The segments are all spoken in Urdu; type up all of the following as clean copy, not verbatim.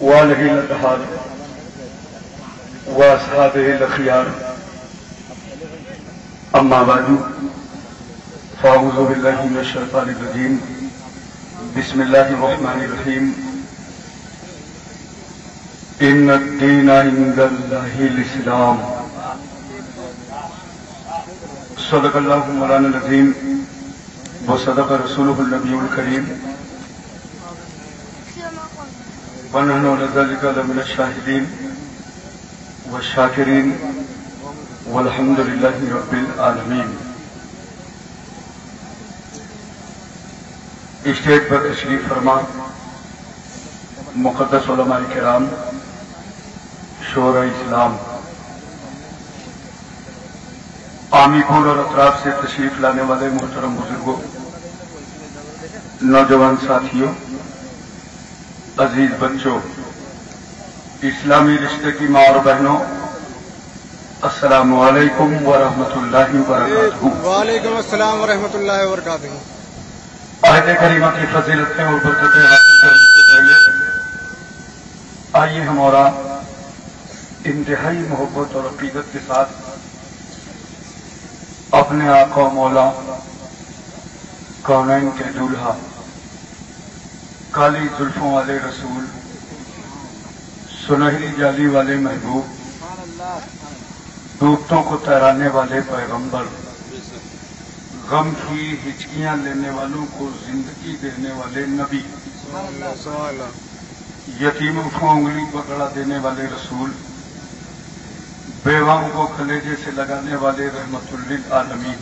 وآلہ الأطہار وأصحابہ الأخیار اما بعد فاعوذ باللہ من الشیطان الرجیم بسم اللہ الرحمن الرحیم ان الدین عند اللہ الاسلام صدق اللہ مولانا العظیم وصدق رسولہ النبی الکریم ونحن على ذلك لمن الشاهدين والشاكرين والحمد لله رب العالمين. اسٹیج پر تشریف فرما مقدس علماء کرام، شورا اسلام، عامی پور اور اطراف سے تشریف لانے والے محترم بزرگوں، نوجوان ساتھیوں، عزیز بچوں، اسلامی رشتے کی ماں اور بہنوں، السلام علیکم ورحمۃ اللہ وبرکاتہ. وعلیکم السلام ورحمۃ اللہ وبرکاتہ. آیت کریمہ کی فضیلتیں اور برکتیں حاصل کرنے سے پہلے آئیے ہمارا انتہائی محبت اور عقیدت کے ساتھ اپنے آقا و مولا کونین کے دولہا، کالی زلفوں والے رسول، سنہری جالی والے محبوب، دودتوں کو تیرانے والے پیغمبر، غم کی ہچکیاں لینے والوں کو زندگی دینے والے نبی، یتیموں کو انگلی پکڑا دینے والے رسول، بیواؤں کو کلیجے سے لگانے والے رحمت للعالمین،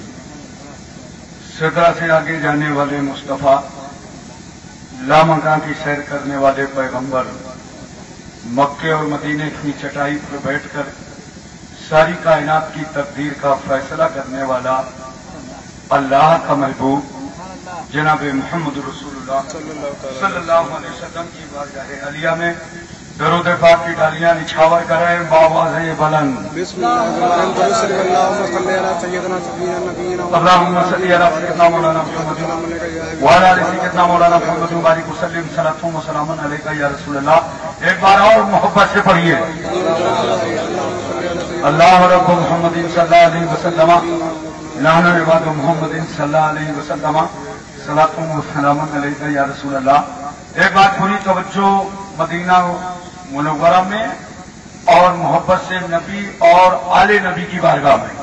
صدرہ سے آگے جانے والے مصطفیٰ، لامکاں کی سیر کرنے والے پیغمبر، مکے اور مدینے کی چٹائی پر بیٹھ کر ساری کائنات کی تقدیر کا فیصلہ کرنے والا اللہ کا محبوب جناب محمد رسول اللہ صلی اللہ علیہ وسلم کی بارگاہ عالیہ میں درود پاک کی ڈالیاں نچھاور کریں بآواز بلند. اللہم صلی علی سیدنا مولانا محمد وعلی آل سیدنا مولانا محمد بارک وسلم صلاۃ و سلام علیک یا رسول اللہ. ایک بار اور محبت سے پڑھیے اللہ رب محمد صلی اللہ علیہ وسلم نحن عباد محمد صلی اللہ علیہ وسلم صلاۃ و سلام علیک یا رسول اللہ. ایک بات پوری توجہ مدینہ منورہ میں اور محبت سے نبی اور آل نبی کی بارگاہ میں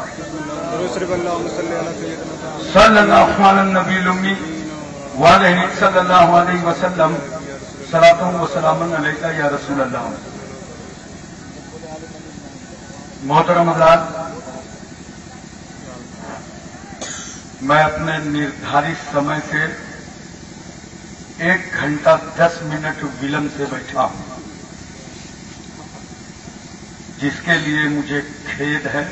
صلی اللہ علیہ النبی الامی وعلیہ صلی اللہ علیہ وسلم صلاۃ و سلام علیک یا رسول اللہ. محترم حضرات، میں اپنے نردھارت سمے سے 1 گھنٹہ 10 منٹ ولم سے بیٹھا ہوں، جس کے لیے مجھے کھید ہے،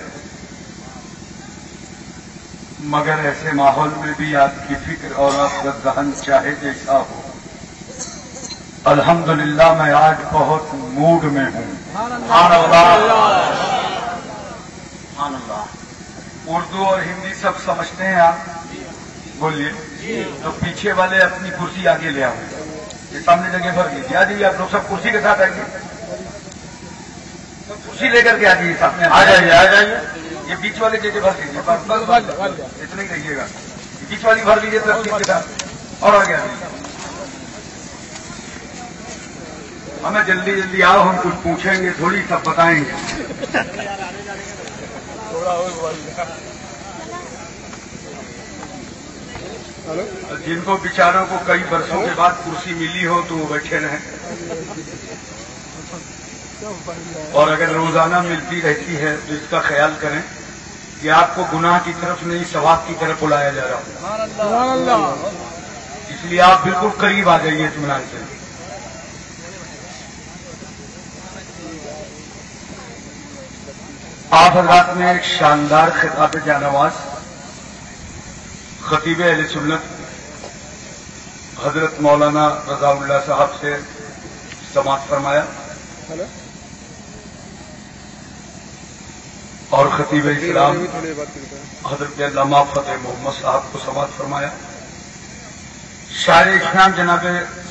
مگر ایسے ماحول میں بھی آپ کی فکر اور آپ کا ذہن چاہے جیسا ہو، الحمدللہ میں آج بہت موڈ میں ہوں. سبحان اللہ. سبحان اللہ. اردو اور ہندی سب سمجھتے ہیں آپ؟ بولیے. تو پیچھے والے اپنی کرسی آگے لے آؤ، یہ سامنے جگہ بھر لیجیے. آ جائیے آپ لوگ سب کرسی کے ساتھ آئیے، کرسی لے کر کے آ جائیے سامنے. آ جائیے آ جائیے. یہ بیچ والے جگہ بھر لیجیے، اتنا ہی رہیے گا. بیچ والی بھر لیجیے ترتیب کے ساتھ اور آگے آ جائیے. ہمیں جلدی جلدی آؤ، ہم کچھ پوچھیں گے تھوڑی، سب بتائیں گے. جن کو بیچاروں کو کئی برسوں کے بعد کرسی ملی ہو تو وہ بیٹھے رہیں، اور اگر روزانہ ملتی رہتی ہے تو اس کا خیال کریں کہ آپ کو گناہ کی طرف نہیں ثواب کی طرف بلایا جا رہا ہو. اس لیے آپ بالکل قریب آ جائیے اطمینان سے. آپ حضرات نے ایک شاندار خطاب جانواز خطیب اہل سنت حضرت مولانا رضا اللہ صاحب سے سماعت فرمایا، اور خطیب اسلام حضرت علامہ فتح محمد صاحب کو سماعت فرمایا. شاعر اسلام جناب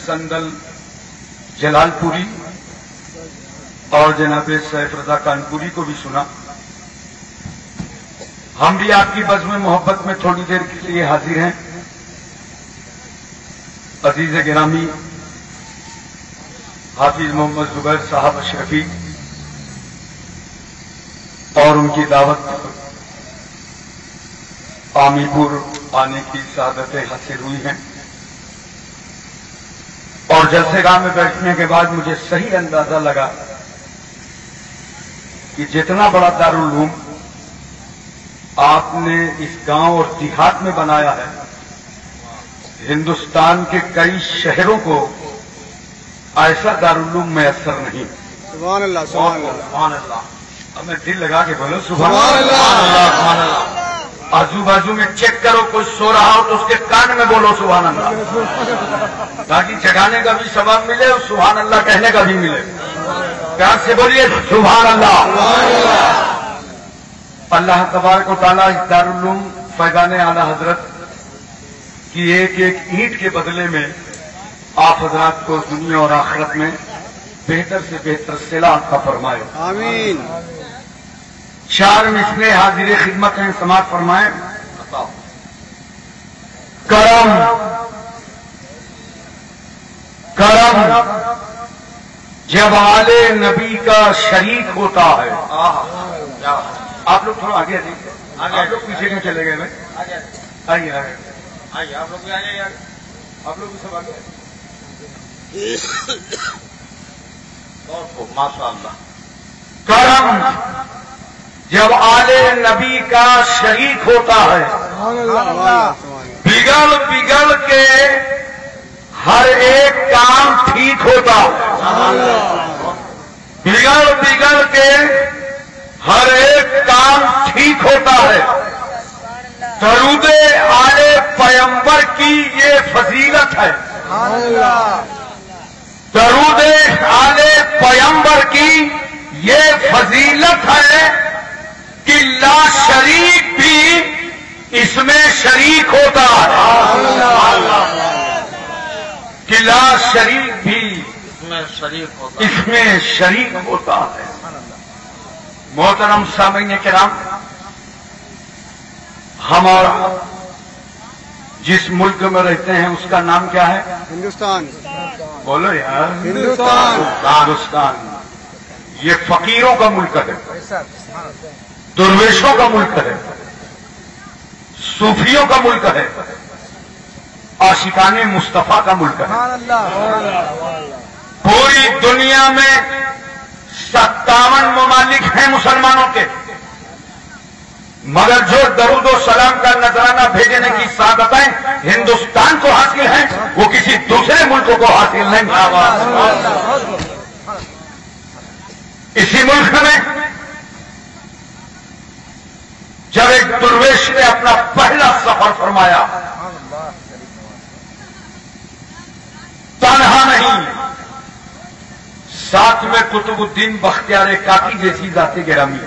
سندل جلال پوری اور جناب سیف رضا کانپوری کو بھی سنا. ہم بھی آپ کی بزم محبت میں تھوڑی دیر کے لیے حاضر ہیں. عزیز گرامی حافظ محمد زبیر صاحب اشرفی اور ان کی دعوت آمی پور آنے کی سعادتیں حاصل ہوئی ہیں. اور جلسے گاہ میں بیٹھنے کے بعد مجھے صحیح اندازہ لگا کہ جتنا بڑا دارالعلوم آپ نے اس گاؤں اور دیہات میں بنایا ہے، ہندوستان کے کئی شہروں کو ایسا دارالعلوم میسر نہیں. سبحان اللہ سبحان اللہ سبحان اللہ. اب میں دل لگا کے بولو سبحان اللہ سبحان اللہ. آزو بازو میں چیک کرو کوئی سو رہا ہو تو اس کے کان میں بولو سبحان اللہ، تاکہ جگانے کا بھی ثواب ملے اور سبحان اللہ کہنے کا بھی ملے. پیار سے بولیے سبحان اللہ. اللہ تبارک و تعالیٰ اس دارالعلوم فیضان اعلی حضرت کی ایک ایک اینٹ کے بدلے میں آپ حضرات کو دنیا اور آخرت میں بہتر سے بہتر صلہ عطا فرمائے. آمین. 4 مثلیں حاضر خدمت ہیں، سماعت فرمائیں. کرم کرم جب آل نبی کا شریک ہوتا ہے. آپ لوگ تھوڑا آگے دیکھیں، آپ لوگ پیچھے کیوں چلے گئے بھائی؟ آئیے آئیے آئیے، آپ لوگ بھی آئیے یار، آپ لوگ بھی سب آگے. ماشاء اللہ. کرم جب آل نبی کا شریک ہوتا ہے، بگڑ بگڑ کے ہر ایک کام ٹھیک ہوتا ہے. بگڑ بگڑ کے ہر ایک کام ٹھیک ہوتا ہے. درود آل پیمبر کی یہ فضیلت ہے. درود آل پیمبر کی یہ فضیلت ہے کہ لا شریک بھی اس میں شریک ہوتا ہے. کہ لا شریک بھی اس میں شریک ہوتا ہے. محترم سامعین کرام، ہمارا جس ملک میں رہتے ہیں اس کا نام کیا ہے؟ ہندوستان. بولو یار. ہندوستان. ہندوستان یہ فقیروں کا ملک ہے، درویشوں کا ملک ہے، صوفیوں کا ملک ہے، عاشقان مصطفیٰ کا ملک ہے. پوری دنیا میں 57 ممالک ہیں مسلمانوں کے، مگر جو درود و سلام کا نذرانہ بھیجنے کی سعادتیں ہندوستان کو حاصل ہیں وہ کسی دوسرے ملک کو حاصل نہیں. اسی ملک میں جب ایک درویش نے اپنا پہلا سفر فرمایا، تنہا نہیں، ساتھ میں قطب الدین بختیار کاکی جیسی ذات گرامی،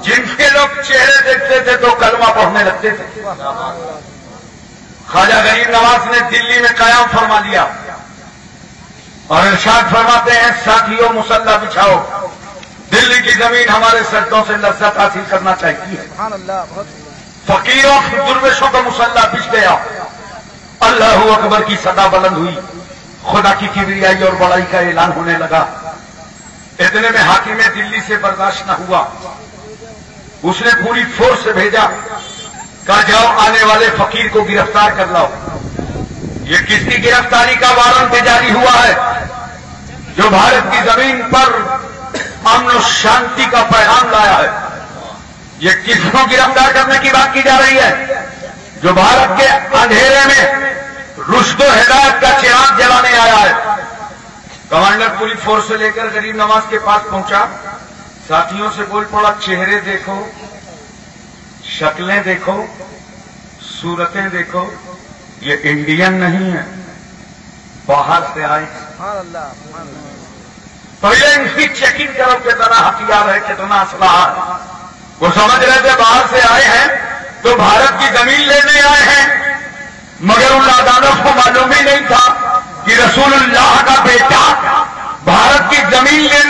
جن کے لوگ چہرے دیکھتے تھے تو کلمہ پڑھنے لگتے تھے. خواجہ غریب نواز نے دلی میں قیام فرما لیا اور ارشاد فرماتے ہیں ساتھیوں مسلح بچھاؤ، دلی کی زمین ہمارے سجدوں سے لذت حاصل کرنا چاہتی ہے. فقیروں درویشوں کا مسلح بچھ گیا، اللہ اکبر کی صدا بلند ہوئی، خدا کی کبریائی اور بڑائی کا اعلان ہونے لگا. اتنے میں حاکم دلی سے برداشت نہ ہوا، اس نے پوری فورس سے بھیجا، کہا جاؤ آنے والے فقیر کو گرفتار کر لاؤ. یہ کس کی گرفتاری کا وارنٹ جاری ہوا ہے؟ جو بھارت کی زمین پر امن و شانتی کا پیغام لایا ہے. یہ کس کو گرفتار کرنے کی بات کی جا رہی ہے؟ جو بھارت کے اندھیرے میں رشد و ہدایت کا چراغ جلانے آیا ہے. کمانڈر پوری فورس سے لے کر غریب نواز کے پاس پہنچا، ساتھیوں سے بول پڑا چہرے دیکھو، شکلیں دیکھو، صورتیں دیکھو، یہ انڈین نہیں ہے، باہر سے آئے. پہلے ان کی چیکنگ کرو، کتنا ہتھیار ہے، کتنا اسلحہ ہے. وہ سمجھ رہے تھے باہر سے آئے ہیں تو بھارت کی زمین لینے آئے ہیں، مگر ان لادانوں کو معلوم ہی نہیں تھا کہ رسول اللہ کا بیٹا بھارت کی زمین لینے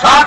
7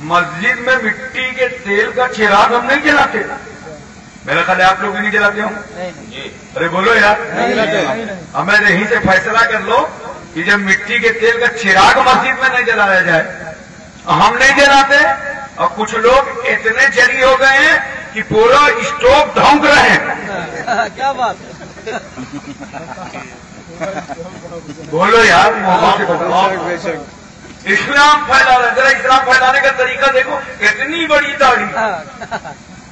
مسجد میں مٹی کے تیل کا چراغ ہم نہیں جلاتے. میرا خیال ہے آپ لوگ بھی نہیں جلاتے ہوں. ارے بولو یار, ہمیں یہیں سے فیصلہ کر لو کہ جب مٹی کے تیل کا چراغ مسجد میں نہیں جلایا جائے. ہم نہیں جلاتے, اور کچھ لوگ اتنے جری ہو گئے ہیں کہ پورا اسٹوو ڈھونک رہے ہیں. کیا بات. بولو یار, محبت سے بولو. اسلام پھیلا رہا ہے, ذرا اسلام پھیلانے کا طریقہ دیکھو. اتنی بڑی داڑھی,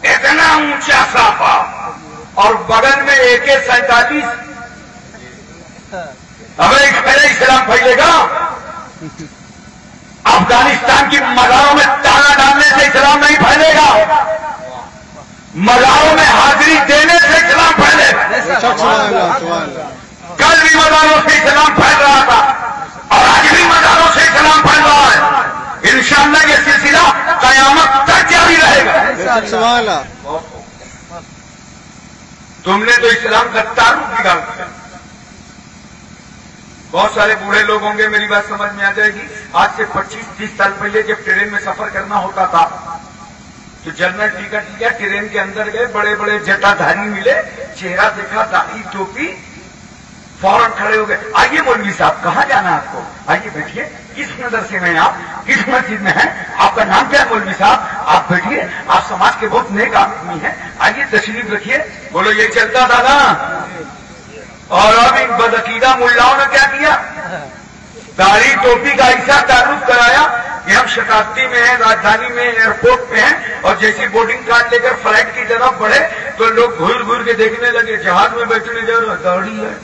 اتنا اونچا صافا, اور بغل میں AK-47. ہمیں اسلام پھیلے گا؟ افغانستان کی مزاروں میں تالا ڈالنے سے اسلام نہیں پھیلے گا. مزاروں میں حاضری دینے سے اسلام پھیلے گا. کل بھی مزاروں سے اسلام پھیل رہا تھا, اور آج بھی مزاروں سے اسلام پھیل رہا ہے. انشاءاللہ یہ سلسلہ قیامت تک جاری رہے گا. تم نے تو اسلام کا تعارف بگاڑ دیا. بہت سارے بوڑھے لوگ ہوں گے, میری بات سمجھ میں آ جائے گی. آج سے 25-30 سال پہلے جب ٹرین میں سفر کرنا ہوتا تھا تو جنرل ٹکٹ لیا, ٹرین کے اندر گئے, بڑے بڑے جٹا دھاری ملے, چہرہ دیکھا, داڑھی, ٹوپی, فوراً کھڑے ہو گئے. آئیے مولوی صاحب, کہاں جانا ہے آپ کو؟ آئیے بیٹھیے. کس مدرسے میں ہیں آپ؟ کس مسجد میں ہیں؟ آپ کا نام کیا ہے مولوی صاحب؟ آپ بیٹھیے, آپ سماج کے بہت نیک آدمی ہیں, آئیے تشریف رکھیے. بولو یہ چلتا تھا نا. اور اب ان بدعقیدہ ملاؤں نے کیا کیا؟ داڑھی ٹوپی کا ایسا تعارف کرایا کہ ہم شتابدی میں ہیں, راجدھانی میں, ایئرپورٹ پہ ہیں, اور جیسی بورڈنگ کارڈ لے کر فلائٹ کی طرف بڑھے تو لوگ گھور گھور کے دیکھنے لگے. جہاز میں بیٹھنے جا رہا, داڑھی ہے,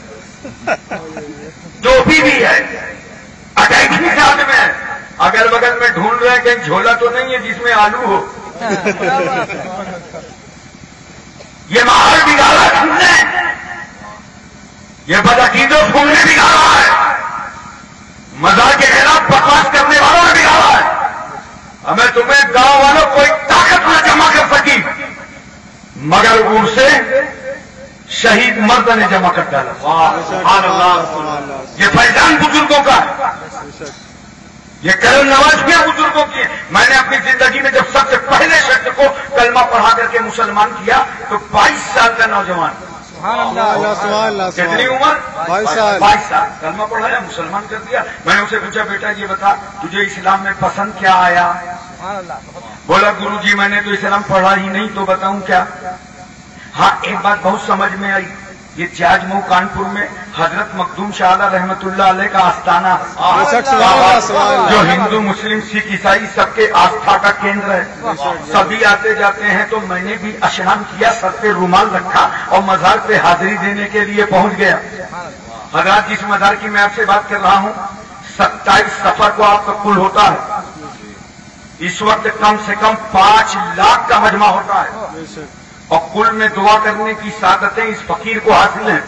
ٹوپی بھی ہے, اٹیچی ساتھ میں, اگل بگل میں ڈھونڈ رہے ہیں کہیں جھولا تو نہیں ہے جس میں آلو ہو. یہ ماحول بگاڑا تم نے, یہ بدعقیدوں تم نے بگاڑا ہے, مزار کے خلاف بکواس کرنے والوں نے بگاڑا ہے. ہمیں تمہیں گاؤں والوں کوئی طاقت نہ جمع کر سکی, مگر ان سے شہید مرد نے جمع کر ڈالا. سبحان اللہ. یہ فیضان بزرگوں کا ہے, یہ کرم نواز کیا بزرگوں کی ہے. میں نے اپنی زندگی میں جب سب سے پہلے شخص کو کلمہ پڑھا کر کے مسلمان کیا تو 22 سال کا نوجوان. کتنی عمر؟ 22 سال. کلمہ پڑھایا, مسلمان کر دیا. میں نے اسے پوچھا, بیٹا یہ بتا تجھے اسلام میں پسند کیا آیا؟ بولا گرو جی میں نے تو اسلام پڑھا ہی نہیں, تو بتاؤں کیا؟ ہاں ایک بات بہت سمجھ میں آئی, یہ جاج مئو کانپور میں حضرت مخدوم شاہ رحمت اللہ علیہ کا آستانہ, جو ہندو مسلم سکھ عیسائی سب کے آستھا کا کیندر ہے. سبھی آتے جاتے ہیں, تو میں نے بھی اشنان کیا, سر پہ رومال رکھا اور مزار پہ حاضری دینے کے لیے پہنچ گیا. حضرات جس مزار کی میں آپ سے بات کر رہا ہوں 27 سفر کو آپ کا کل ہوتا ہے. اس وقت کم سے کم 5 لاکھ کا مجمع ہوتا ہے, اور کل میں دعا کرنے کی سعادتیں اس فقیر کو حاصل ہیں.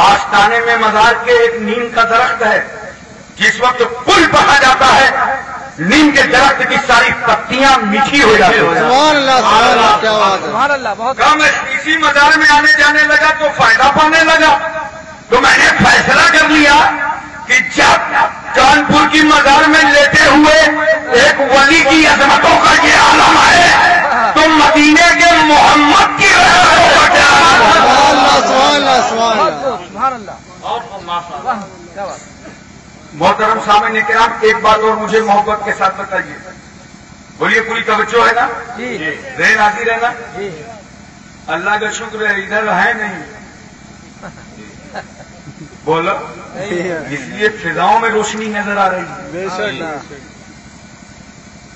آستانے میں مزار کے ایک نیم کا درخت ہے, جس وقت پل پڑھا جاتا ہے نیم کے درخت کی ساری پتیاں میٹھی ہو جاتی ہیں. سبحان اللہ. بہت کم اسی مزار میں آنے جانے لگا تو فائدہ پانے لگا, تو میں نے فیصلہ کر لیا کہ جب کانپور کی مزار میں لیتے ہوئے ایک ولی کی عظمتوں کا یہ عالم ہے تو مدینے کے محمد کی محترم سامنے کرام, ایک بات اور مجھے محبت کے ساتھ بتائیے. بولیے پوری توجہ ہے نا؟ رہے راضی رہنا. اللہ کا شکر ہے ادھر ہے نہیں, بولو, اس لیے فضاؤں میں روشنی نظر آ رہی ہے,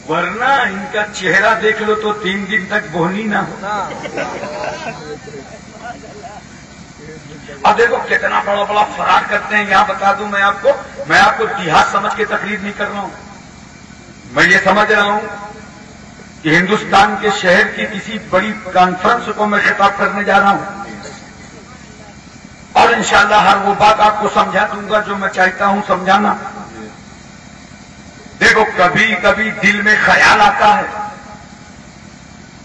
ورنہ ان کا چہرہ دیکھ لو تو 3 دن تک بہنی نہ ہو. اب دیکھو کتنا بڑا بڑا فرار کرتے ہیں. یہاں بتا دوں میں آپ کو دیہات سمجھ کے تقریر نہیں کر رہا ہوں. میں یہ سمجھ رہا ہوں کہ ہندوستان کے شہر کی کسی بڑی کانفرنس کو میں خطاب کرنے جا رہا ہوں, اور انشاءاللہ ہر وہ بات آپ کو سمجھا دوں گا جو میں چاہتا ہوں سمجھانا. دیکھو کبھی کبھی دل میں خیال آتا ہے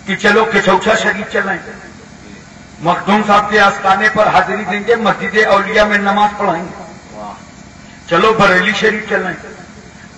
کہ چلو کچوچا شریف چلیں, مخدوم صاحب کے آستانے پر حاضری دیں گے, مسجد اولیاء میں نماز پڑھائیں گے. چلو بریلی شریف چلیں,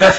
10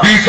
20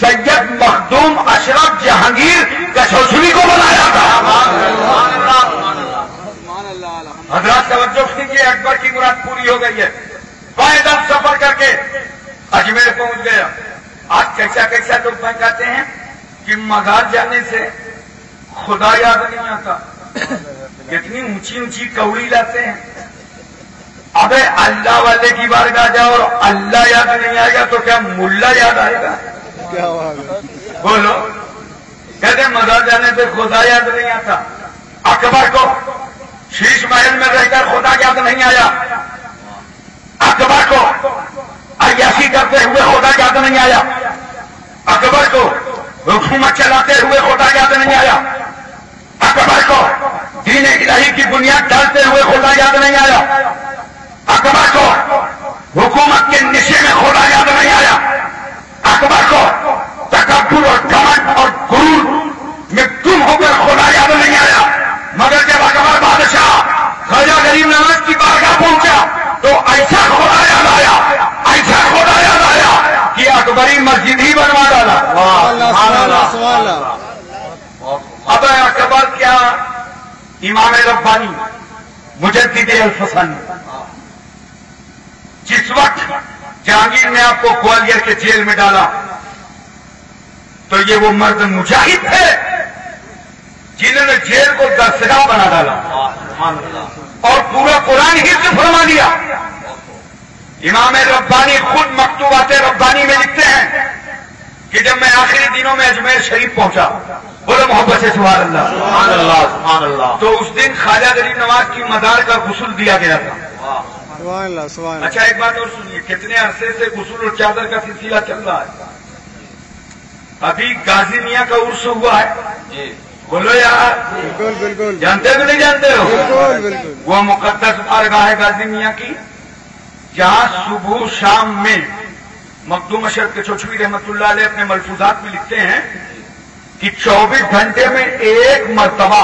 سید مخدوم اشرف جہانگیر کچھوچھوی کو بنایا تھا. حضرات توجہ کیجیے، اکبر کی مراد پوری ہو گئی ہے. پیدل سفر کر کے اجمیر پہنچ گیا. آج کیسا کیسا لوگ کہتے ہیں کہ مغار جانے سے خدا یاد نہیں آتا، کتنی اونچی اونچی کوڑی لاتے ہیں. ابے اللہ والے کی بارگاہ جاؤ اور اللہ یاد نہیں آئے گا تو کیا ملا یاد آئے گا؟ کیا بات ہے. بولو. کہتے ہیں مزار جانے پہ خدا یاد نہیں آتا. اکبر کو شیش محل میں رہ کر خدا یاد نہیں آیا. اکبر کو عیاشی کرتے ہوئے خدا یاد نہیں آیا. اکبر کو حکومت چلاتے ہوئے خدا یاد نہیں آیا. اکبر کو دین الہی کی بنیاد ڈالتے ہوئے خدا یاد نہیں آیا. اکبر کو حکومت کے نشے میں خدا یاد نہیں آیا. اکبر کو تکبر اور گھمنڈ اور غرور میں گم ہو کر خدا یاد نہیں آیا. مگر جب اکبر بادشاہ خواجہ غریب نواز کی بارگاہ پہنچا تو ایسا خدا یاد آیا، ایسا خدا یاد آیا کہ اکبری مسجد ہی بنوا ڈالا. سبحان اللہ سبحان اللہ. اب اکبر کیا امام ربانی مجدد الفسن، جس وقت جہانگیر نے آپ کو گوالیر کے جیل میں ڈالا تو یہ وہ مرد مجاہد تھے جنہوں نے جیل کو درسگاہ بنا ڈالا اور پورا قرآن حفظ فرما دیا. امام ربانی خود مکتوبات ربانی میں لکھتے ہیں کہ جب میں آخری دنوں میں اجمیر شریف پہنچا، بولو محبت سے سبحان اللہ، سبحان اللہ سبحان اللہ. تو اس دن خواجہ غریب نواز کی مزار کا غسل دیا گیا تھا. سبحان اللہ سبحان اللہ. اچھا ایک بات اور سنیے، کتنے عرصے سے غسل اور چادر کا سلسلہ چل رہا ہے. ابھی غازی میاں کا عرس ہوا ہے. جی بولو یار، بالکل بالکل جانتے ہو کہ نہیں جانتے ہو؟ بالکل بالکل. وہ مقدس بارگاہ ہے غازی میاں کی، جہاں صبح شام میں مخدوم اشرف کچھوچھوی رحمت اللہ علیہ اپنے ملفوظات میں لکھتے ہیں کہ 24 گھنٹے میں ایک مرتبہ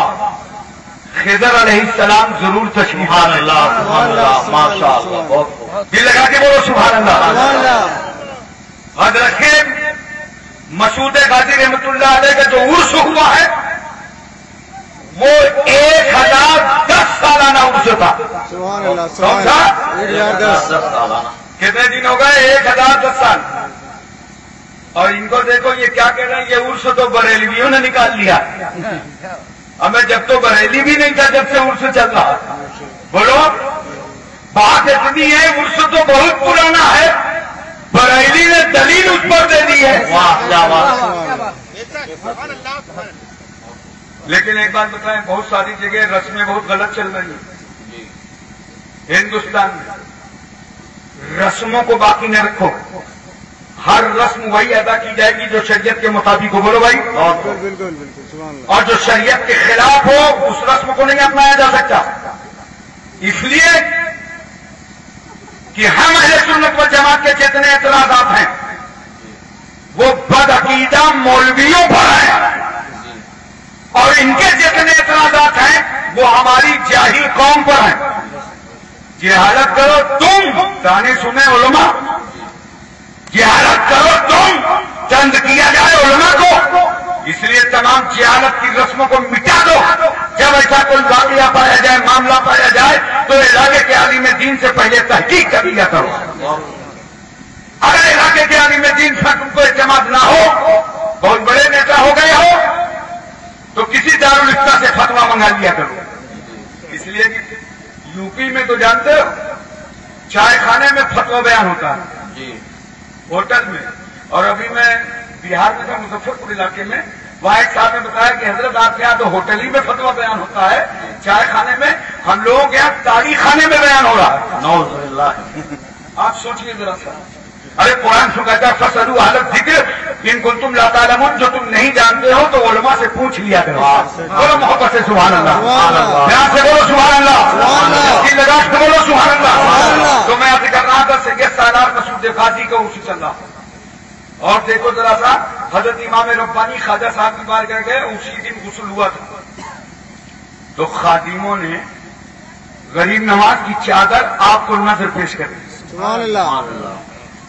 خضر علیہ السلام ضرور تشریف سبحان اللہ سبحان اللہ ماشاء اللہ. بہت دل لگا کے بولو سبحان اللہ. سبحان اللہ. یاد رکھیں مسعود غازی رحمت اللہ علیہ کا جو عرس ہوا ہے وہ 1010 سالانہ عرس تھا. سبحان اللہ سبحان اللہ. 1010. کتنے دن ہو گئے؟ 1010 سال. اور ان کو دیکھو یہ کیا کہہ رہے ہیں، یہ عرس تو بریلویوں نے نکال لیا. ہمیں جب تو بریلی بھی نہیں تھا جب سے عرس چل رہا. بولو بات اتنی ہے، عرس تو بہت پرانا ہے، بریلی نے دلیل اس پر دے دی ہے. واہ کیا بات. لیکن ایک بات بتائیں، بہت ساری جگہ رسمیں بہت غلط چل رہی ہیں. ہندوستان میں رسموں کو باقی نہ رکھو، ہر رسم وہی ادا کی جائے گی جو شریعت کے مطابق ہو. بولو بھائی. بالکل بالکل بالکل. سبحان اللہ. اور جو شریعت کے خلاف ہو اس رسم کو نہیں اپنایا جا سکتا. اس لیے کہ ہم اہل سنت والجماعت کے جتنے اعتراضات ہیں وہ بدعقیدہ مولویوں پر ہیں، اور ان کے جتنے اعتراضات ہیں وہ ہماری جاہل قوم پر ہیں. جہالت کرو تم، دانے سنے علماء، جہالت کرو تم، چند کیا جائے علماء کو. اس لیے تمام جہالت کی رسموں کو مٹا دو. جب ایسا کوئی واقعہ پایا جائے، معاملہ پایا جائے تو علاقے کے عالم دین سے پہلے تحقیق کر لیا کرو. اگر علاقے کے عالم دین سے تم کو اعتماد نہ ہو، بہت بڑے نیتا ہو گئے ہو تو کسی دارالفتہ سے فتویٰ منگا لیا کرو. اس لیے کہ یو پی میں تو جانتے ہو چائے خانے میں فتویٰ بیان ہوتا ہے، جی ہوٹل میں. اور ابھی میں بہار میں تھا مظفرپور علاقے میں، وہاں ایک صاحب نے بتایا کہ حضرت آپ کے یہاں تو ہوٹل ہی میں فتویٰ بیان ہوتا ہے، چائے خانے میں. ہم لوگوں کے یہاں تاریخ خانے میں بیان ہو رہا ہے. نعوذ باللہ. آپ سوچیے ذرا سا. ارے قرآن سے کہتا ہے فَاسْأَلُوا أَهْلَ الذِّكْرِ إِن كُنتُمْ لَا تَعْلَمُونَ، جو تم نہیں جانتے ہو تو علماء سے پوچھ لیا کرو. بولو محبت سے سبحان اللہ. سبحان اللہ. یہاں سے بولو سبحان اللہ. سبحان اللہ. دل لگا کے بولو سبحان سبحان اللہ. اللہ. تو میں عرض کر رہا تھا سید سالار مسعود غازی کا عرس چل رہا. اور دیکھو ذرا سا، حضرت امام ربانی خواجہ صاحب کی بار کر گئے، اسی دن غسل ہوا تھا. تو خادموں نے غریب نواز کی چادر آپ کو نظر پیش کر دی. سبحان اللہ.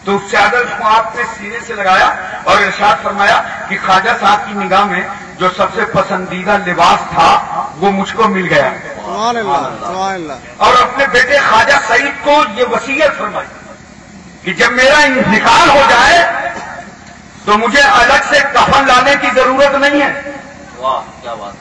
تو اس چادر کو آپ نے سینے سے لگایا اور ارشاد فرمایا کہ خواجہ صاحب کی نگاہ میں جو سب سے پسندیدہ لباس تھا وہ مجھ کو مل گیا. سبحان اللہ سبحان اللہ. اور اپنے بیٹے خواجہ سعید کو یہ وصیت فرمائی کہ جب میرا انتقال ہو جائے تو مجھے الگ سے کفن لانے کی ضرورت نہیں ہے. واہ کیا بات.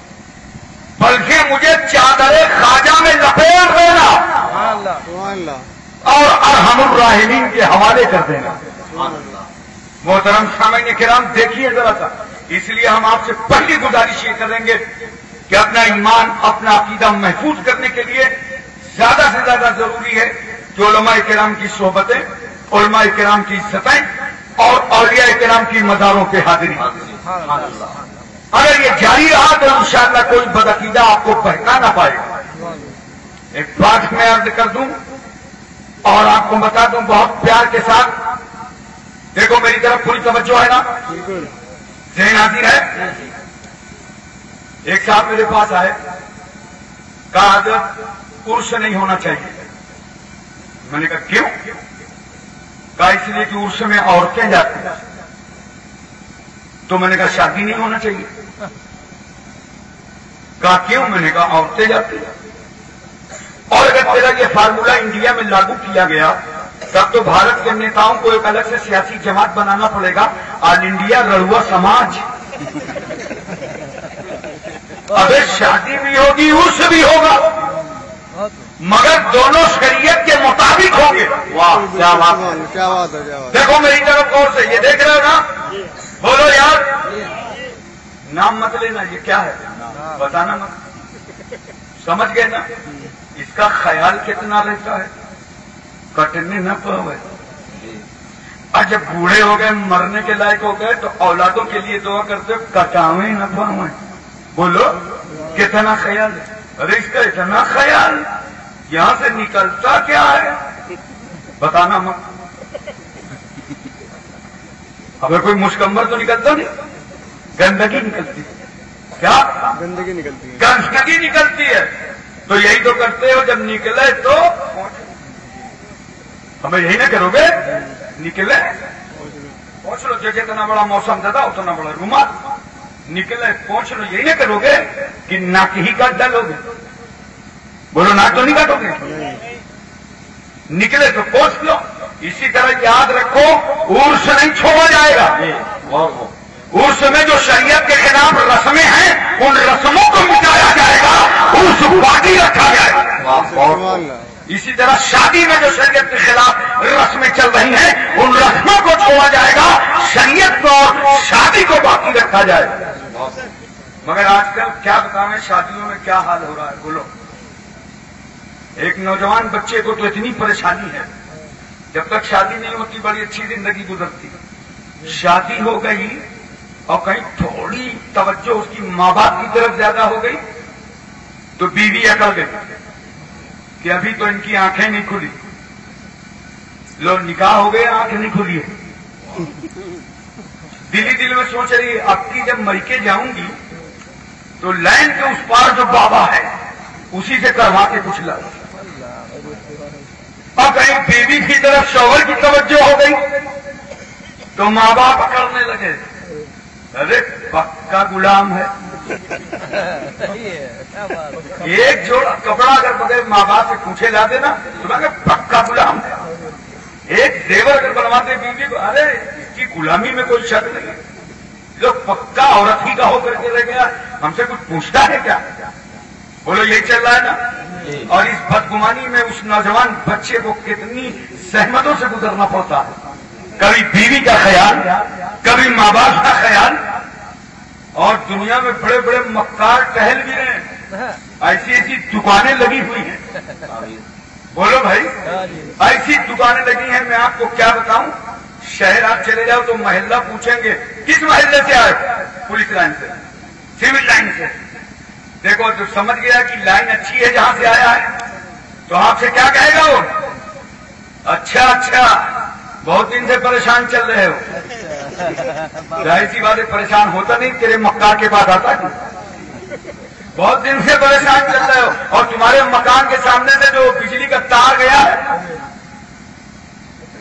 بلکہ مجھے چادر خواجہ میں لپیٹ دینا سبحان اللہ. اور ارحم الراحمین کے حوالے کر دینا. سبحان اللہ. محترم سامعین کرام دیکھیے ذرا سا. اس لیے ہم آپ سے پہلی گزارش یہ کریں گے کہ اپنا ایمان اپنا عقیدہ محفوظ کرنے کے لیے زیادہ سے زیادہ ضروری ہے کہ علماء کرام کی صحبتیں، علماء کرام کی عزتیں اور اولیاء کرام کی مزاروں پہ حاضری. سبحان اللہ. اگر یہ جاری رہا تو انشاءاللہ کوئی بدعقیدہ آپ کو بہکا نہ پائے گا. ایک بات میں عرض کر دوں اور آپ کو بتا دوں بہت پیار کے ساتھ. دیکھو میری طرف پوری توجہ ہے نا، بالکل. ذہن حاضر ہے. ایک صاحب میرے پاس آئے، کہا حضرت عرس نہیں ہونا چاہیے. میں نے کہا کیوں؟ کہا اس لیے کہ عرس میں عورتیں جاتی ہیں. تو میں نے کہا شادی نہیں ہونا چاہیے. کہا کیوں؟ میں نے کہا عورتیں جاتی ہیں. اور اگر تیرا یہ فارمولہ انڈیا میں لاگو کیا گیا تب تو بھارت کے نیتاؤں کو ایک الگ سے سیاسی جماعت بنانا پڑے گا، آل انڈیا رڑوا سماج. ابھی شادی بھی ہوگی عرس بھی ہوگا مگر دونوں شریعت کے مطابق ہوں گے. واہ کیا بات. کیا بات ہے کیا بات. دیکھو میری طرف غور سے، یہ دیکھ رہے ہو نا؟ بولو یار. نام مت لینا، یہ کیا ہے بتانا مت. سمجھ گئے نا؟ اس کا خیال کتنا رہتا ہے، کٹنے نہ پاوے. اور جب بوڑھے ہو گئے مرنے کے لائق ہو گئے تو اولادوں کے لیے دعا کرتے کٹاوے نہ پاوے. بولو کتنا خیال ہے. ارے اس کا اتنا خیال، یہاں سے نکلتا کیا ہے بتانا مت. اگر کوئی مشکمر تو نکلتا نہیں، گندگی نکلتی. کیا گندگی نکلتی ہے. گندگی نکلتی ہے. تو یہی تو کرتے ہو، جب نکلے تو ہمیں یہی نہ کرو گے. نکلے پہنچ لو، جو جتنا بڑا موسم زدہ اتنا بڑا رومال. نکلے پہنچ لو، یہی نہ کرو گے کہ ناک ہی کاٹ ڈالو گے. بولو ناک تو نہیں کاٹو گے. نکلے تو پہنچ لو. اسی طرح یاد رکھو عرس نہیں چھوڑا جائے گا. عرس میں جو شریعت کے خلاف رسمیں ہیں ان رسموں کو مٹایا جائے گا، عرس باقی رکھا جائے گا. سبحان اللہ. اسی طرح شادی میں جو شریعت کے خلاف رسمیں چل رہی ہیں ان رسموں کو چھوڑا جائے گا، شریعت کو اور شادی کو باقی رکھا جائے گا. مگر آج کل کیا بتائیں شادیوں میں کیا حال ہو رہا ہے. بولو ایک نوجوان بچے کو تو اتنی پریشانی ہے، جب تک شادی نہیں ہوتی بڑی اچھی زندگی گزرتی. شادی ہو گئی اور کہیں تھوڑی توجہ اس کی ماں باپ کی طرف زیادہ ہو گئی تو بیوی اکڑ گئی کہ ابھی تو ان کی آنکھیں نہیں کھلی. لو نکاح ہو گئے آنکھ نہیں کھلی ہے. دلی دل میں سوچ رہی اب کی جب مر کے جاؤں گی تو لائن کے اس پار جو بابا ہے اسی سے کروا کے کچھ لا. اور کہیں بیوی کی طرف شوہر کی توجہ ہو گئی تو ماں باپ پکڑنے لگے. ارے پکا غلام ہے. ایک جوڑا کپڑا اگر بغیر ماں باپ سے پوچھے لا دینا تو کہ پکا غلام ہے. ایک زیور اگر بنواتے بیوی کو، ارے اس کی غلامی میں کوئی شک نہیں. جو پکا عورت ہی کا ہو کر کے رہ گیا، ہم سے کچھ پوچھتا ہے کیا؟ بولو یہی چل رہا ہے نا. اور اس بدگمانی میں اس نوجوان بچے کو کتنی زحمتوں سے گزرنا پڑتا ہے. کبھی بیوی کا خیال، کبھی ماں باپ کا خیال. اور دنیا میں بڑے بڑے مکار ٹہل بھی رہے ہیں. ایسی ایسی دکانیں لگی ہوئی ہیں. بولو بھائی ایسی دکانیں لگی ہیں، میں آپ کو کیا بتاؤں. شہر آپ چلے جاؤ تو محلہ پوچھیں گے کس محلے سے آئے، پولیس لائن سے، سول لائن سے. دیکھو جو سمجھ گیا کہ لائن اچھی ہے جہاں سے آیا ہے تو آپ سے کیا کہے گا وہ؟ اچھا اچھا بہت دن سے پریشان چل رہے ہو. ظاہر سی بات ہے پریشان ہوتا نہیں، تیرے مکار کے پاس آتا ہے. بہت دن سے پریشان چل رہے ہو اور تمہارے مکان کے سامنے سے جو بجلی کا تار گیا ہے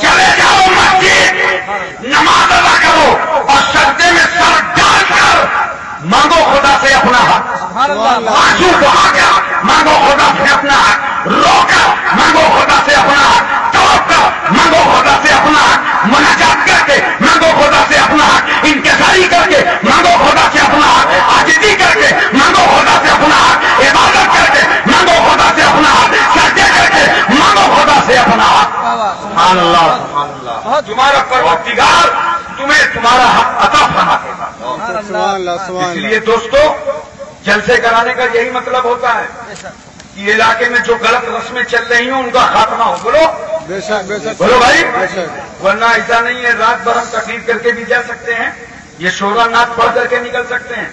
چلے جاؤ مسجد، نماز ادا کرو اور سجدے میں سر ڈال کر مانگو خدا سے اپنا حق، آنسو بہا کر مانگو خدا سے اپنا حق، رو کر مانگو خدا سے اپنا حق، توڑ کر مانگو خدا سے اپنا حق، مناجات کر کے مانگو خدا سے اپنا حق، انکساری کر کے مانگو خدا سے اپنا حق، عاجزی کر کے مانگو خدا سے اپنا حق، عبادت کر کے مانگو خدا سے اپنا حق، سجدے کر کے مانگو خدا سے اپنا حق۔ سبحان اللہ، سبحان اللہ۔ تمہارا پروردگار تمہیں تمہارا حق عطا فرمائے گا۔ اس لیے دوستو، جلسے کرانے کا یہی مطلب ہوتا ہے کہ علاقے میں جو غلط رسمیں چل رہی ہوں ان کا خاتمہ ہو۔ بولو بولو بھائی، ورنہ ایسا نہیں ہے رات بھر ہم تقریر کر کے بھی جا سکتے ہیں، یہ شورا نعت پڑھ کر کے نکل سکتے ہیں،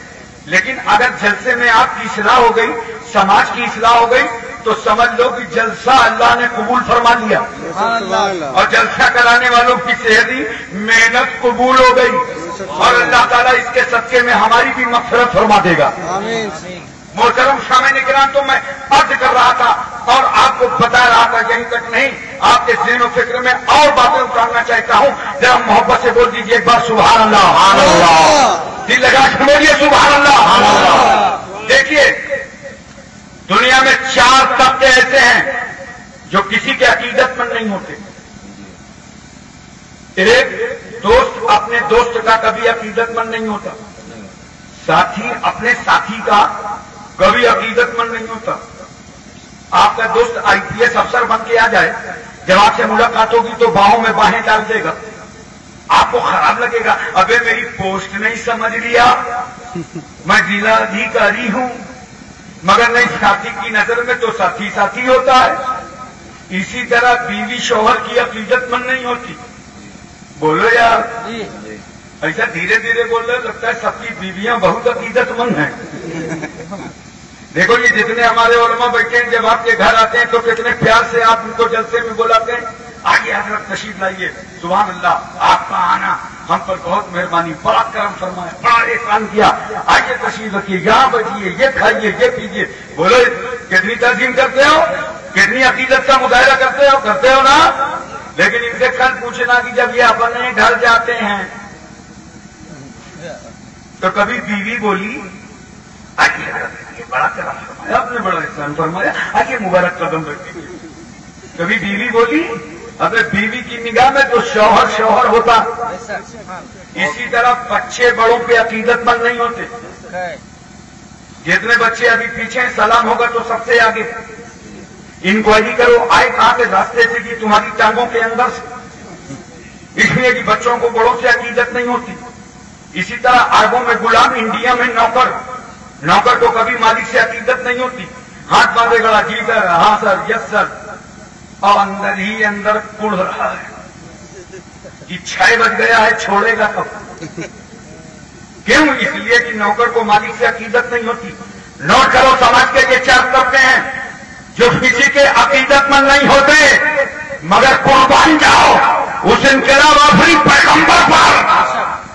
لیکن اگر جلسے میں آپ کی اصلاح ہو گئی، سماج کی اصلاح ہو گئی، تو سمجھ لو کہ جلسہ اللہ نے قبول فرما لیا، اور جلسہ کرانے والوں کی صحتی محنت قبول ہو گئی، اور اللہ تعالیٰ اس کے صدقے میں ہماری بھی مغفرت فرما دے گا۔ محترم سامعین کرام، تو میں عرض کر رہا تھا اور آپ کو بتا رہا تھا، یہیں تک نہیں، آپ کے ذہن و فکر میں اور باتیں اتارنا چاہتا ہوں۔ ذرا محبت سے بول دیجیے ایک بار سبحان اللہ، سبحان اللہ، دل لگا کے بولیے سبحان اللہ، سبحان اللہ۔ دیکھیے، دنیا میں 4 طبقے ایسے ہیں جو کسی کے عقیدت مند نہیں ہوتے۔ ایک دوست اپنے دوست کا کبھی عقیدت مند نہیں ہوتا، ساتھی اپنے ساتھی کا کبھی عقیدت مند نہیں ہوتا۔ آپ کا دوست IPS افسر بن کے آ جائے، جب آپ سے ملاقات ہوگی تو باہوں میں باہیں ڈال دے گا، آپ کو خراب لگے گا، ابے میری پوسٹ نہیں سمجھ لیا، میں ضلع ادھیکاری ہوں، مگر نہیں، ساتھی کی نظر میں تو ساتھی ساتھی ہوتا ہے۔ اسی طرح بیوی شوہر کی عقیدت مند نہیں ہوتی۔ بولو یار، ایسا دھیرے دھیرے بول رہے، لگتا ہے سب کی بیویاں بہت عقیدت مند ہیں۔ دیکھو یہ جتنے ہمارے علماء بیٹھے ہیں، جب آپ کے گھر آتے ہیں تو کتنے پیار سے آپ ان کو جلسے میں بلاتے ہیں، آئیے حضرت تشریف لائیے، سبحان اللہ، آپ کا آنا ہم پر بہت مہربانی، بڑا کرم فرمایا، بڑا احسان کیا، آئیے تشریف رکھیے، یہاں بیٹھیے، یہ کھائیے، یہ پیجیے۔ بولو کتنی تعظیم کرتے ہو، کتنی عقیدت کا مظاہرہ کرتے ہو نا۔ لیکن ان سے کل پوچھنا کہ جب یہ اپنے گھر جاتے ہیں تو کبھی بیوی بولی، آئیے یہ بڑا کرم فرمایا، آپ نے بڑا احسان فرمایا، آئیے مبارک قدم رکھیے۔ کبھی بیوی بولی، اگر بیوی کی نگاہ میں تو شوہر شوہر ہوتا۔ اسی طرح بچے بڑوں پہ عقیدت مند نہیں ہوتے۔ جتنے بچے ابھی پیچھے سلام ہوگا تو سب سے آگے انکوائری کرو، آئے کہاں کے راستے سے کہ تمہاری ٹانگوں کے اندر سے، اس لیے کہ بچوں کو بڑوں سے عقیدت نہیں ہوتی۔ اسی طرح عربوں میں غلام، انڈیا میں نوکر، نوکر کو کبھی مالک سے عقیدت نہیں ہوتی، ہاتھ باندھے گا، جی سر، ہاں سر، یس سر، اور اندر ہی اندر کڑ رہا ہے کہ 6 بج گیا ہے، چھوڑے گا کب؟ کیوں؟ اس لیے کہ نوکر کو مالک سے عقیدت نہیں ہوتی۔ نوٹ کرو، سماج کے یہ 4 طبقے ہیں جو کسی کے عقیدت مند نہیں ہوتے، مگر قربان جاؤ اس انقلاب آفری پیغمبر پر،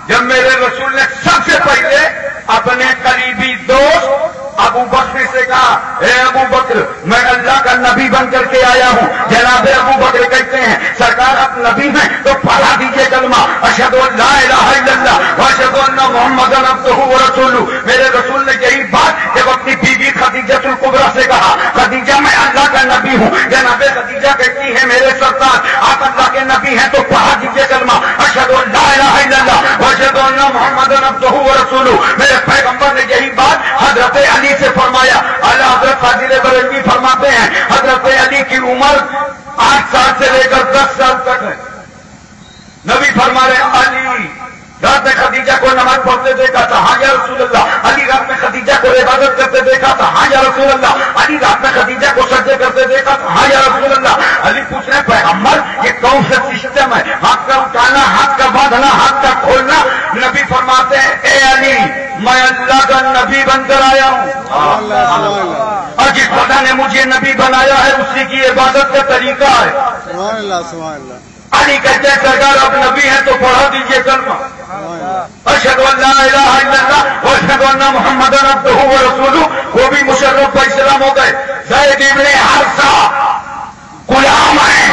جب میرے رسول نے سب سے پہلے اپنے قریبی دوست ابو بکر سے کہا، اے ابو بکر، میں اللہ کا نبی بن کر کے آیا ہوں۔ جناب ابو بکر کہتے ہیں، سرکار آپ نبی ہیں تو پڑھا دیجئے کلمہ اشہد ان لا الہ الا اللہ واشہد ان محمد عبدہ ورسولہ۔ میرے رسول نے یہی بات جب اپنی بیوی خدیجہ الکبریٰ سے کہا، خدیجہ میں اللہ کا نبی ہوں، جناب خدیجہ کہتی ہے، میرے سرکار آپ اللہ کے نبی ہیں تو پڑھا دیجئے کلمہ اشہد ان لا الہ الا اللہ واشہد ان محمد عبدہ ورسولہ۔ میرے پیغمبر نے یہی بات حضرت علی سے فرمایا۔ اعلیٰ حضرت قادر بریلوی فرماتے ہیں، حضرت علی کی عمر 8 سال سے لے کر 10 سال تک ہے۔ نبی فرما رہے، علی رات میں خدیجہ کو نماز پڑھتے دیکھا تھا، ہاں یا رسول اللہ۔ علی رات میں خدیجہ کو عبادت کرتے دیکھا تھا، ہاں یا رسول اللہ۔ علی رات میں خدیجہ کو سجدے کرتے دیکھا تھا، ہاں یا رسول اللہ۔ علی پوچھ رہے، پیغمبر یہ کون سا سسٹم ہے، ہاتھ کا اٹھانا، ہاتھ کا باندھنا، ہاتھ کا کھولنا؟ نبی فرماتے ہیں، اے علی، میں اللہ کا نبی بن کر آیا ہوں، اور جس خدا نے مجھے نبی بنایا ہے اسی کی عبادت کا طریقہ ہے۔ سبحان اللہ، سبحان اللہ۔ علی کہتے ہیں، سرکار آپ نبی ہیں تو پڑھا دیجئے کلمہ اشہد ان لا الہ الا اللہ واشہد ان محمد عبدہ ورسولہ۔ وہ بھی مشرف پر اسلام ہو گئے۔ زید ابن حارثہ غلام ہیں،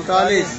40।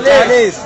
40।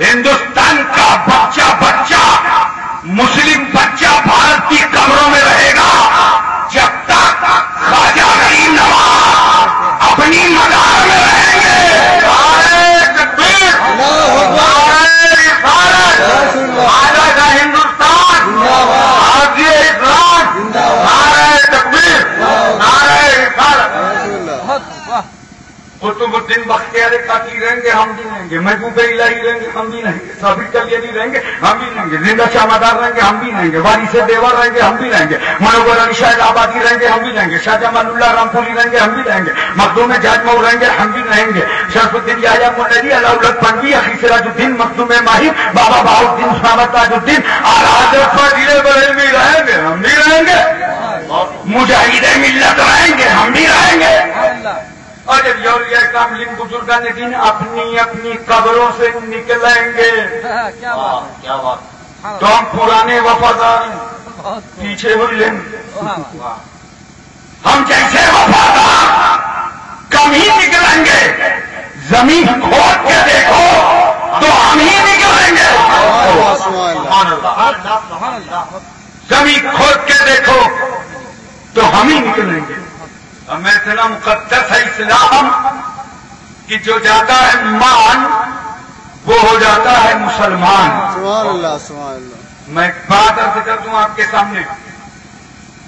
ہندوستان کا بچہ بچہ مسلم بچہ بھارت کی قبروں میں رہے گا جب تک خواجہ غریب نواز اپنی مدار میں رہیں گے۔ نعرہ تکبیر، نعرہ رسالت، آزاد ہندوستان، حاجی اسلام، نعرہ تکبیر، نعرہ رسالت۔ قطب الدین بختیار کاکی رہیں گے، ہم بھی رہیں گے۔ محبوب الہی رہیں گے، ہم بھی رہیں گے۔ ثابت کلیانی رہیں گے، ہم بھی رہیں گے۔ زندہ شاہ مدار رہیں گے، ہم بھی رہیں گے۔ وارث دیور رہیں گے، ہم بھی رہیں گے۔ منور علی شاہ آبادی رہیں گے، ہم بھی رہیں گے۔ شاہ جمال اللہ رامپوری رہیں گے، ہم بھی رہیں گے۔ مخدوم جاج مئو رہیں گے، ہم بھی رہیں گے۔ شرف الدین یحییٰ مولوی، علاؤالحق پنوی، اخی سراج الدین مخدوم ماہر، بابا بہاؤالدین اسامہ تاج الدین حضرت فضیل بریلوی رہیں گے، ہم بھی رہیں گے۔ مجاہد ملت رہیں گے، ہم بھی رہیں گے۔ اور جب یولیاء کاملین بزرگان دین اپنی اپنی قبروں سے نکلیں گے تو ہم پرانے وفادار پیچھے ہو لیں گے۔ ہم جیسے وفادار کم ہی نکلیں گے، زمین کھود کے دیکھو تو ہم ہی نکلیں گے۔ زمین کھود کے دیکھو تو ہم ہی نکلیں گے۔ ہمیں اتنا مقدس ہے اسلام کہ جو جاتا ہے مان وہ ہو جاتا ہے مسلمان۔ سبحان اللہ، سبحان اللہ۔ میں ایک بات عرض کر دوں آپ کے سامنے،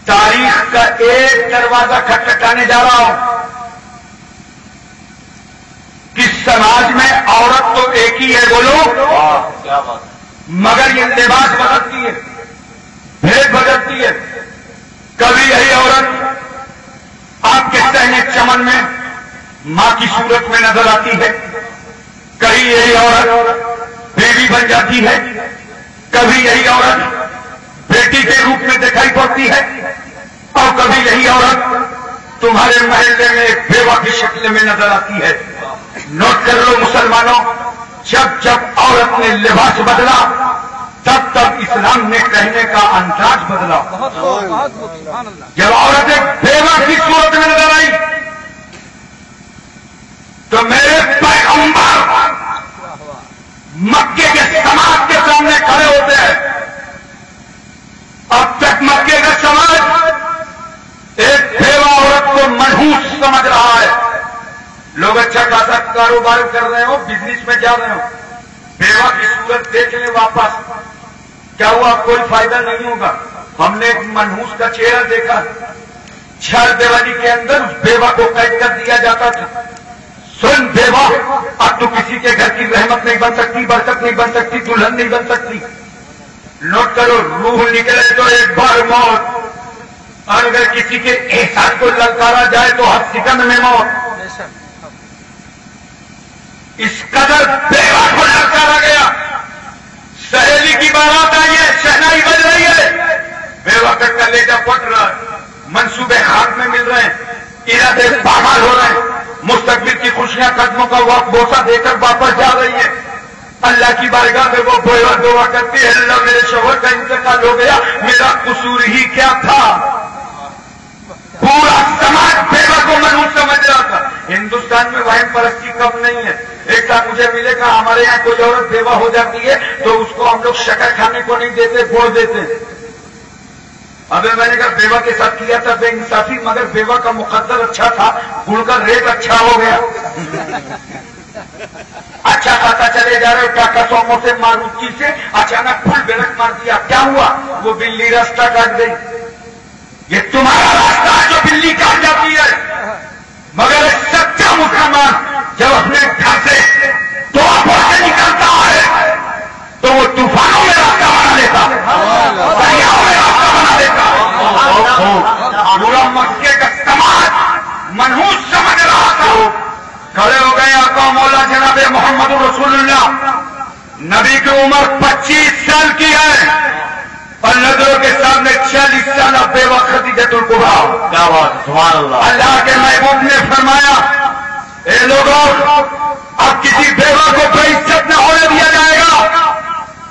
تاریخ کا ایک دروازہ کھٹکھٹانے جا رہا ہوں کہ سماج میں عورت تو ایک ہی ہے، بولو، مگر یہ لباس بدلتی ہے، بھید بدلتی ہے۔ کبھی یہی عورت آپ کے سہنے چمن میں ماں کی صورت میں نظر آتی ہے، کبھی یہی عورت بیوی بن جاتی ہے، کبھی یہی عورت بیٹی کے روپ میں دکھائی پڑتی ہے، اور کبھی یہی عورت تمہارے محلے میں ایک بیوہ کی شکل میں نظر آتی ہے۔ نوٹ کر لو مسلمانوں، جب جب عورت نے لباس بدلا تب تب اسلام نے کہنے کا انداز بدلا۔ جب عورت ایک بیوہ کی صورت میں نظر آئی تو میرے پیغمبر مکے کے سماج کے سامنے کھڑے ہوتے ہیں۔ اب تک مکے کا سماج ایک بیوہ عورت کو منحوس سمجھ رہا ہے۔ لوگ اچھا خاصا کاروبار کر رہے ہو، بزنس میں جا رہے ہو، بیوہ کی صورت دیکھ لیں واپس، کیا ہوا؟ کوئی فائدہ نہیں ہوگا۔ ہم نے ایک منحوس کا چہرہ دیکھا، چھر دیوالی کے اندر اس بیوہ کو قید کر دیا جاتا تھا۔ سن بیوہ، اب تو کسی کے گھر کی رحمت نہیں بن سکتی، برکت نہیں بن سکتی، دلہن نہیں بن سکتی۔ نوٹ کرو، روح نکلے تو ایک بار موت، اور اگر کسی کے احسان کو للکارا جائے تو ہر سیکنڈ میں موت۔ اس قدر بیوہ کو للکارا گیا۔ سہیلی کی بارات آئی ہے، شہنائی بج رہی ہے، بیوہ کا کلیجہ پھٹ رہا ہے، منصوبے ہاتھ میں مل رہے ہیں، ارادے پامال ہو رہے ہیں، مستقبل کی خوشیاں قدموں کا وقت بوسہ دے کر واپس جا رہی ہے۔ اللہ کی بارگاہ میں وہ بیوہ دعا کرتی ہے، اللہ میرے شوہر کا انتقال ہو گیا، میرا قصور ہی کیا تھا؟ پورا سماج بیوہ کو منحوس سمجھ رہا تھا۔ ہندوستان میں وہم پرستی کم نہیں ہے۔ ایک تھا مجھے ملے گا، ہمارے یہاں کوئی عورت بیوہ ہو جاتی ہے تو اس کو ہم لوگ شکر کھانے کو نہیں دیتے، بوڑ دیتے۔ ابھی میں نے کہا بیوہ کے ساتھ کیا تھا بے انصافی، مگر بیوہ کا مقدر اچھا تھا، گڑ کا ریٹ اچھا ہو گیا۔ اچھا کھاتا چلے جا رہے، ٹاٹا سومو سے ماروتی سے اچانک پھل بریک مار دیا، کیا ہوا؟ وہ بلی راستہ کاٹ گئی۔ یہ تمہارا راستہ جو بلی کاٹ جاتی ہے، مگر ایک سچا مسلمان جب اپنے گھر سے دعا پڑھ کے نکلتا ہے تو وہ طوفانوں میں راستہ بنا دیتا، دریاؤں میں راستہ بنا دیتا۔ پورا مکے کا سماج منحوس سمجھ رہا تھا۔ کھڑے ہو گئے آقا مولا جناب محمد رسول اللہ، نبی کی عمر 25 سال کی ہے اور نظروں کے سامنے 40 سالہ بیوہ خدیجۃ الکبریٰ۔ کیا بات، سبحان اللہ۔ اللہ کے محبوب نے فرمایا، اے لوگوں، اب کسی بیوہ کو بے عزت نہ ہونے دیا جائے گا۔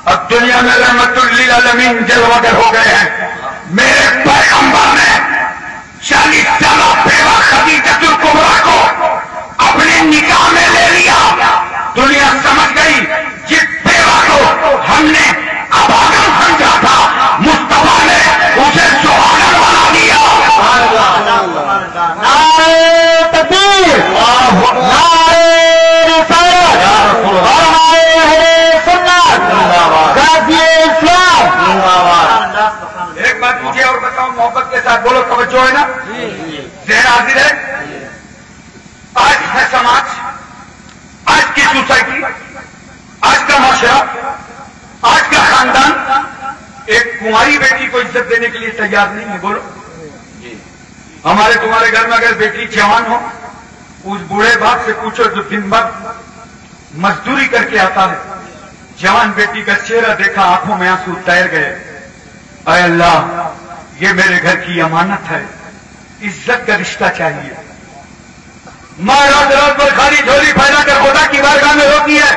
اب دنیا میں رحمت للعالمین جلوگر ہو گئے ہیں۔ میرے پیغمبر نے 40 سالہ بیوہ خدیجۃ الکبریٰ کو اپنے نکاح میں لے لیا۔ دنیا سمجھ گئی جس معاشرہ، آج کا خاندان ایک کنواری بیٹی کو عزت دینے کے لیے تیار نہیں ہے. بولو ہمارے تمہارے گھر میں اگر بیٹی جوان ہو، اس بوڑھے باپ سے پوچھو جو دن بھر مزدوری کر کے آتا ہے، جوان بیٹی کا چہرہ دیکھا آنکھوں میں آنسو تیر گئے. اے اللہ، یہ میرے گھر کی امانت ہے، عزت کا رشتہ چاہیے. ماں رات رات پر خالی جھولی پھیلا کر خدا کی بارگاہ میں روتی ہے،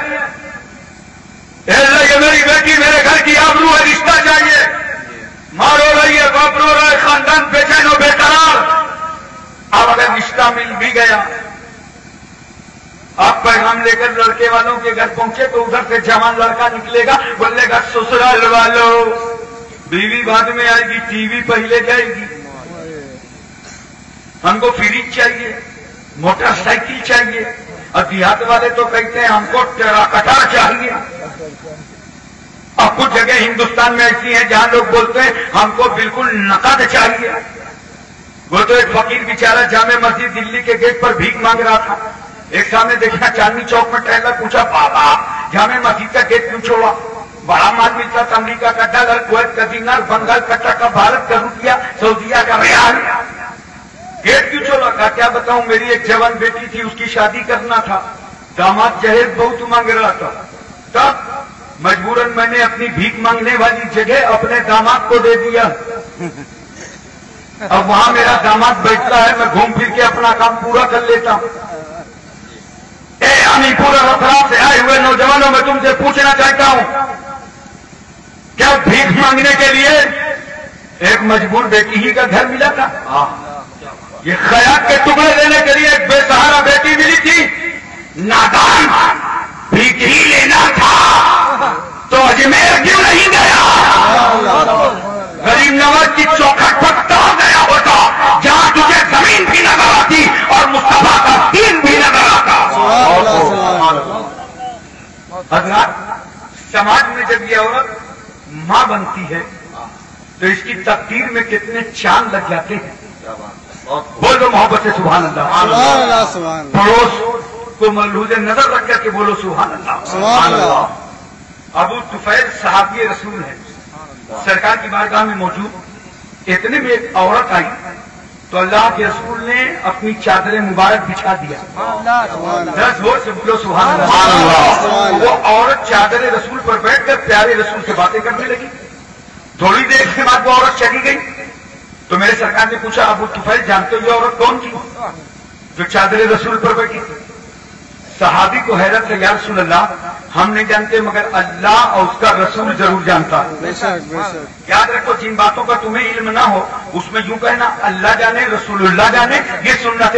اے اللہ یہ میری بیٹی میرے گھر کی آبرو ہے، رشتہ چاہیے. ماں رو رہی ہے، باپ رو رہا ہے، خاندان بے چین و بے قرار. اب اگر رشتہ مل بھی گیا، آپ پیغام لے کر لڑکے والوں کے گھر پہنچے تو ادھر سے جوان لڑکا نکلے گا، بولے گا سسرال والوں بیوی بعد میں آئے گی، ٹی وی پہلے جائے گی، ہم کو فریج چاہیے، موٹر سائیکل چاہیے. اور دیہات والے تو کہتے ہیں ہم کو ٹراکٹر چاہیے. اور کچھ جگہ ہندوستان میں ایسی ہیں جہاں لوگ بولتے ہیں ہم کو بالکل نقد چاہیے. وہ تو ایک فقیر بیچارہ جامع مسجد دلی کے گیٹ پر بھیک مانگ رہا تھا. ایک سامنے دیکھا چاندنی چوک میں ٹہلا، پوچھا بابا جامع مسجد کا گیٹ کیوں چھوڑا؟ بڑا مال ملتا تھا، امریکہ کا ڈالر، کویت کا دینار، بنگال کا ٹکا، بھارت کا روپیہ، سعودیہ کا ریال، گیٹ کیوں چھوڑا؟ کہا کیا بتاؤں، میری ایک جوان بیٹی تھی، اس کی شادی کرنا تھا، داماد جہیز بہت مانگ رہا تھا، تب مجبوراً میں نے اپنی بھیک مانگنے والی جگہ اپنے داماد کو دے دیا. اب وہاں میرا داماد بیٹھتا ہے، میں گھوم پھر کے اپنا کام پورا کر لیتا ہوں. اے امی پورا رفرات سے آئے ہوئے نوجوانوں، میں تم سے پوچھنا چاہتا ہوں، کیا بھیک مانگنے کے لیے ایک مجبور بیٹی ہی کا گھر ملا تھا؟ یہ خیرات کے ٹکڑے دینے کے لیے ایک بے سہارا بیٹی ملی تھی. نادان بھیک ہی لینا تھا تو اجمیر کیوں نہیں گیا؟ غریب نواز کی چوکھٹ پر کہاں گیا ہوتا جہاں تجھے زمین بھی نظر آتی اور مصطفیٰ کا دین بھی نظر آتا. حضرات، سماج میں جب یہ عورت ماں بنتی ہے تو اس کی تقدیر میں کتنے چاند لگ جاتے ہیں. بولو محبت سے سبحان اللہ. پڑوس کو ملحوظ نظر رکھ کر کے بولو سبحان اللہ. ابو طفیل صحابی رسول ہے، سرکار کی بارگاہ میں موجود. اتنے میں ایک عورت آئی تو اللہ کے رسول نے اپنی چادر مبارک بچھا دیا. ذرا زور سے بولو سبحان اللہ. وہ عورت چادر رسول پر بیٹھ کر پیارے رسول سے باتیں کرنے لگی. تھوڑی دیر کے بعد وہ عورت چلی گئی تو میرے سرکار نے پوچھا ابو طفیل جانتے ہو یہ عورت کون تھی جو چادر رسول پر بیٹھی تھی؟ صحابی کو حیرت ہے، یا رسول اللہ ہم نہیں جانتے مگر اللہ اور اس کا رسول ضرور جانتا. یاد رکھو جن باتوں کا تمہیں علم نہ ہو اس میں یوں کہنا اللہ جانے رسول اللہ جانے، یہ سنت